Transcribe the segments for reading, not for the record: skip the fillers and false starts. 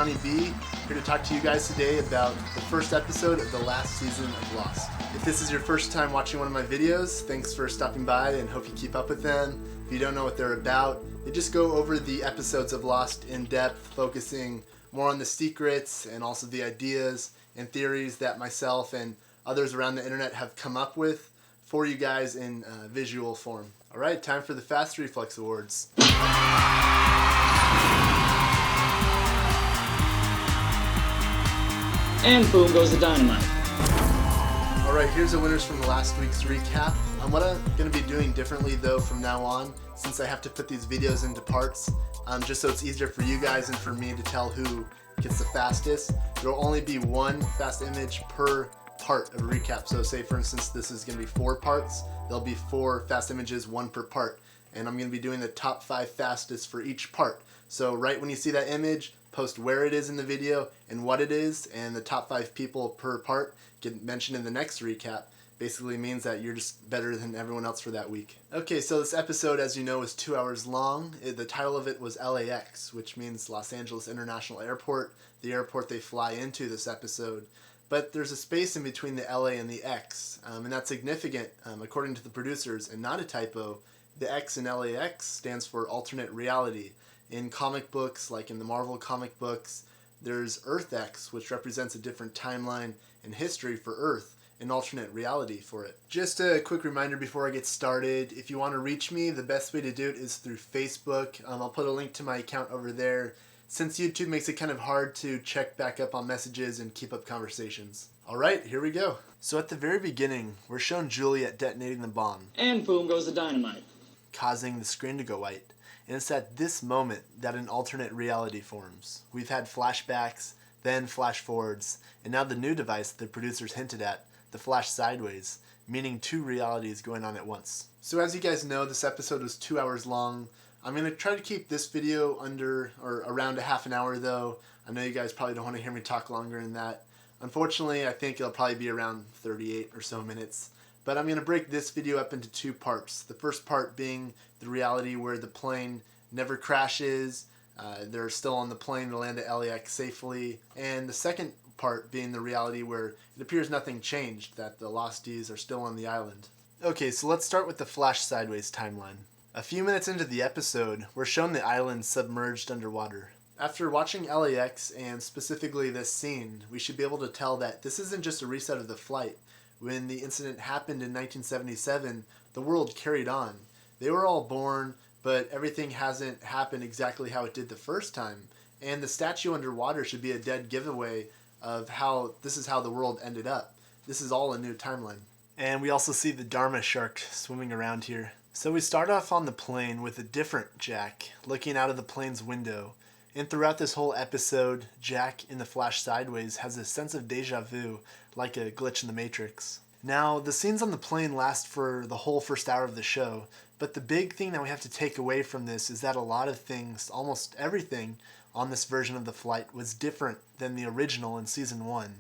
Siamey B, here to talk to you guys today about the first episode of the last season of Lost. If this is your first time watching one of my videos, thanks for stopping by and hope you keep up with them. If you don't know what they're about, they just go over the episodes of Lost in depth, focusing more on the secrets and also the ideas and theories that myself and others around the internet have come up with for you guys in visual form. Alright, time for the Fast Reflex Awards. And boom goes the dynamite. Alright, here's the winners from last week's recap. What I'm going to be doing differently though from now on, since I have to put these videos into parts, just so it's easier for you guys and for me to tell who gets the fastest, there will only be one fast image per part of a recap. So say for instance this is going to be 4 parts, there'll be 4 fast images, 1 per part. And I'm going to be doing the top 5 fastest for each part. So right when you see that image, post where it is in the video and what it is, and the top 5 people per part get mentioned in the next recap. Basically means that you're just better than everyone else for that week. Okay, so this episode, as you know, is 2 hours long. The title of it was LAX, which means Los Angeles International Airport, the airport they fly into this episode. But there's a space in between the LA and the X, and that's significant according to the producers, and not a typo. The X in LAX stands for alternate reality. In comic books, like in the Marvel comic books, there's Earth X, which represents a different timeline and history for Earth, an alternate reality for it. Just a quick reminder before I get started, if you want to reach me, the best way to do it is through Facebook. I'll put a link to my account over there, since YouTube makes it kind of hard to check back up on messages and keep up conversations. Alright, here we go. So at the very beginning, we're shown Juliet detonating the bomb. And boom goes the dynamite. Causing the screen to go white. And it's at this moment that an alternate reality forms. We've had flashbacks, then flash forwards, and now the new device the producers hinted at, the flash sideways, meaning 2 realities going on at once. So as you guys know, this episode was 2 hours long. I'm going to try to keep this video under or around a half an hour though. I know you guys probably don't want to hear me talk longer than that. Unfortunately, I think it'll probably be around 38 or so minutes. But I'm going to break this video up into 2 parts. The first part being the reality where the plane never crashes, they're still on the plane to land at LAX safely. And the second part being the reality where it appears nothing changed, that the Losties are still on the island. Okay, so let's start with the flash sideways timeline. A few minutes into the episode, we're shown the island submerged underwater. After watching LAX, and specifically this scene, we should be able to tell that this isn't just a reset of the flight. When the incident happened in 1977, the world carried on. They were all born, but everything hasn't happened exactly how it did the first time. And the statue underwater should be a dead giveaway of how this is how the world ended up. This is all a new timeline. And we also see the Dharma shark swimming around here. So we start off on the plane with a different Jack, looking out of the plane's window. And throughout this whole episode, Jack in the flash sideways has a sense of deja vu, like a glitch in the Matrix. Now, the scenes on the plane last for the whole first hour of the show, but the big thing that we have to take away from this is that a lot of things, almost everything, on this version of the flight was different than the original in Season 1.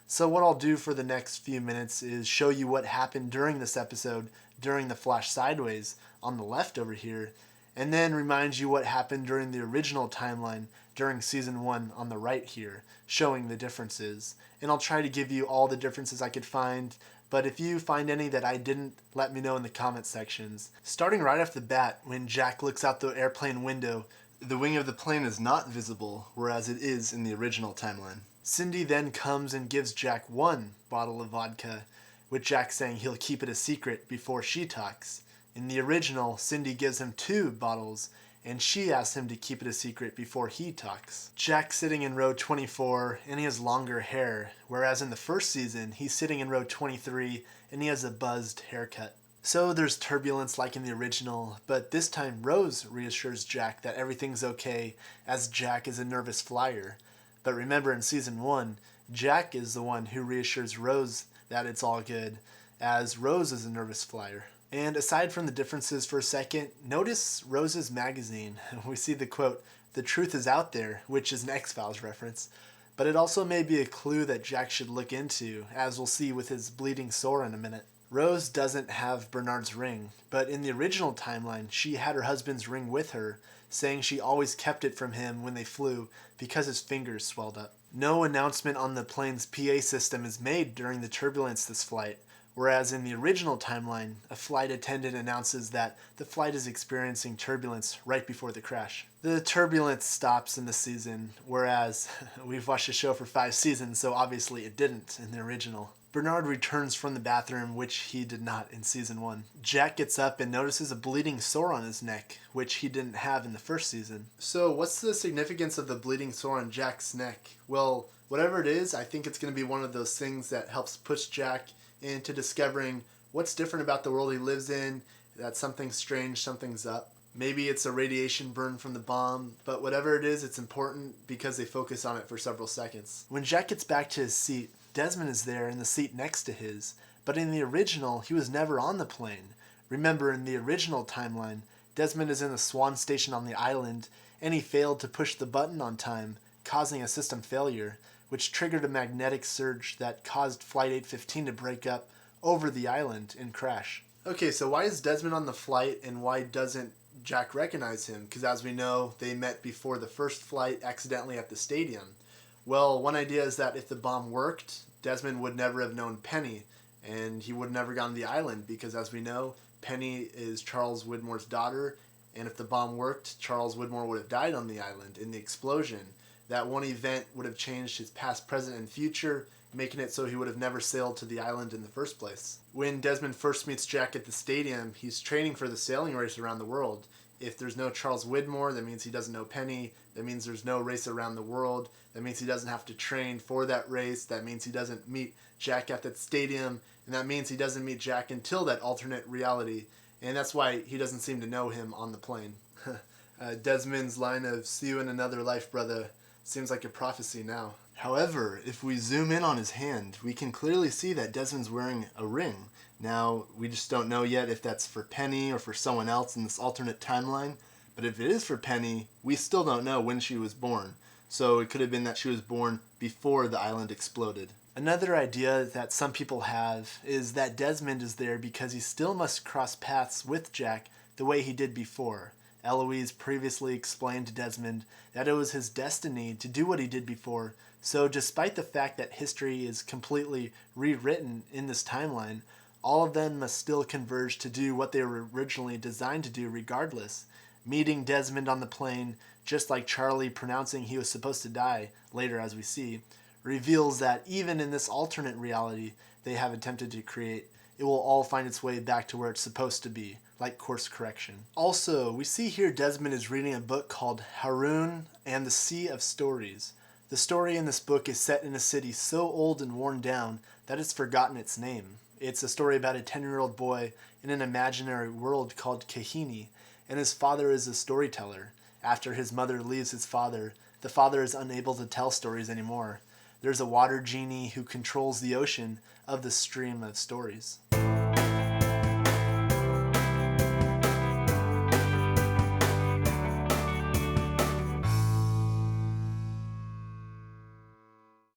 So what I'll do for the next few minutes is show you what happened during this episode, during the flash sideways, on the left over here, and then remind you what happened during the original timeline during Season 1 on the right here, showing the differences. And I'll try to give you all the differences I could find, but if you find any that I didn't, let me know in the comment sections. Starting right off the bat, when Jack looks out the airplane window, the wing of the plane is not visible, whereas it is in the original timeline. Cindy then comes and gives Jack 1 bottle of vodka, with Jack saying he'll keep it a secret before she talks. In the original, Cindy gives him 2 bottles, and she asks him to keep it a secret before he talks. Jack's sitting in row 24, and he has longer hair, whereas in the first season, he's sitting in row 23, and he has a buzzed haircut. So there's turbulence like in the original, but this time Rose reassures Jack that everything's okay, as Jack is a nervous flyer. But remember in Season 1, Jack is the one who reassures Rose that it's all good, as Rose is a nervous flyer. And aside from the differences for a second, notice Rose's magazine. We see the quote, "The truth is out there," which is an X-Files reference. But it also may be a clue that Jack should look into, as we'll see with his bleeding sore in a minute. Rose doesn't have Bernard's ring, but in the original timeline, she had her husband's ring with her, saying she always kept it from him when they flew because his fingers swelled up. No announcement on the plane's PA system is made during the turbulence this flight, whereas in the original timeline, a flight attendant announces that the flight is experiencing turbulence right before the crash. The turbulence stops in the season, whereas we've watched the show for 5 seasons, so obviously it didn't in the original. Bernard returns from the bathroom, which he did not in season 1. Jack gets up and notices a bleeding sore on his neck, which he didn't have in the first season. So what's the significance of the bleeding sore on Jack's neck? Well, whatever it is, I think it's going to be one of those things that helps push Jack into discovering what's different about the world he lives in, that something's strange, something's up. Maybe it's a radiation burn from the bomb, but whatever it is, it's important because they focus on it for several seconds. When Jack gets back to his seat, Desmond is there in the seat next to his, but in the original, he was never on the plane. Remember, in the original timeline, Desmond is in the Swan station on the island, and he failed to push the button on time, causing a system failure, which triggered a magnetic surge that caused Flight 815 to break up over the island and crash. Okay, so why is Desmond on the flight, and why doesn't Jack recognize him? Because as we know, they met before the first flight accidentally at the stadium. Well, one idea is that if the bomb worked, Desmond would never have known Penny, and he would have never gone to the island, because as we know, Penny is Charles Widmore's daughter, and if the bomb worked, Charles Widmore would have died on the island in the explosion. That one event would have changed his past, present, and future, making it so he would have never sailed to the island in the first place. When Desmond first meets Jack at the stadium, he's training for the sailing race around the world. If there's no Charles Widmore, that means he doesn't know Penny. That means there's no race around the world. That means he doesn't have to train for that race. That means he doesn't meet Jack at that stadium. And that means he doesn't meet Jack until that alternate reality. And that's why he doesn't seem to know him on the plane. Desmond's line of "see you in another life, brother," seems like a prophecy now. However, if we zoom in on his hand, we can clearly see that Desmond's wearing a ring. Now, we just don't know yet if that's for Penny or for someone else in this alternate timeline, but if it is for Penny, we still don't know when she was born. So it could have been that she was born before the island exploded. Another idea that some people have is that Desmond is there because he still must cross paths with Jack the way he did before. Eloise previously explained to Desmond that it was his destiny to do what he did before, so despite the fact that history is completely rewritten in this timeline, all of them must still converge to do what they were originally designed to do regardless. Meeting Desmond on the plane, just like Charlie pronouncing he was supposed to die, later as we see, reveals that even in this alternate reality they have attempted to create, it will all find its way back to where it's supposed to be, like course correction. Also, we see here Desmond is reading a book called Haroun and the Sea of Stories. The story in this book is set in a city so old and worn down that it's forgotten its name. It's a story about a 10-year-old boy in an imaginary world called Kahini, and his father is a storyteller. After his mother leaves his father, the father is unable to tell stories anymore. There's a water genie who controls the ocean of the stream of stories.